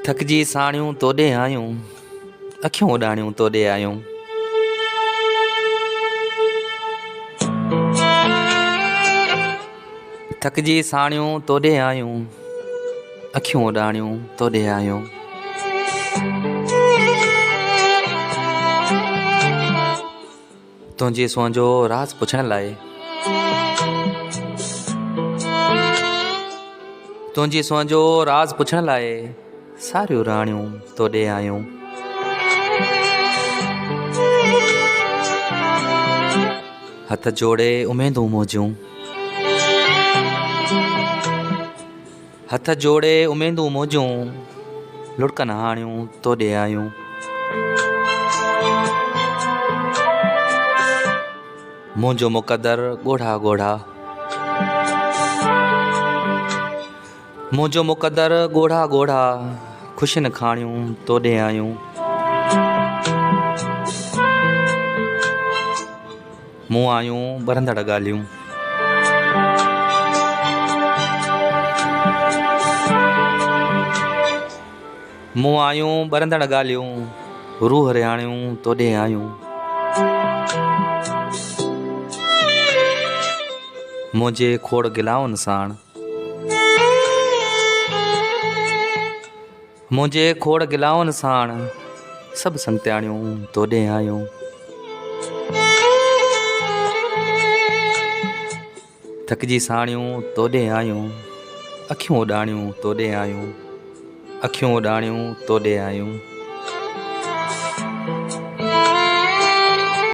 थकजी साणियूं तोॾे आयूं, अखियूं उॾाणियूं तोॾे आयूं। थकजी साणियूं तोॾे आयूं, अखियूं उॾाणियूं तोॾे आयूं। तुंहिंजी सूंहं जो राज़ पुछण लाइ, तुंहिंजी सूंहं जो राज़ पुछण लाइ सारियूं राणियूं तोॾे आयूं। हथ जोड़े उमेदूं मौजूं, हथ जोड़े उमेदूं मौजूं, लुड़कन हाणियूं तोॾे आयूं। मुंहिंजो मुक़दर ॻोढ़ा ॻोढ़ा, मुंहिंजो मुक़दर ॻोढ़ा ॻोढ़ा, ख़ुशियुनि खाणियूं तोॾे आयूं। मूं आयूं बरंदड़ ॻाल्हियूं, मूं आयूं बरंदड़ ॻाल्हियूं, रूह रिहाणियूं तोॾे आयूं। मुंहिंजे खोड़ गिलाउनि साण, मुंहिंजे खोड़ गिलाउनि साण, सभु संतियाणियूं तोॾे आयूं। थकजी साणियूं तोॾे आयूं, अखियूं उॾाणियूं तोॾे आयूं, अखियूं उॾाणियूं तोॾे आयूं।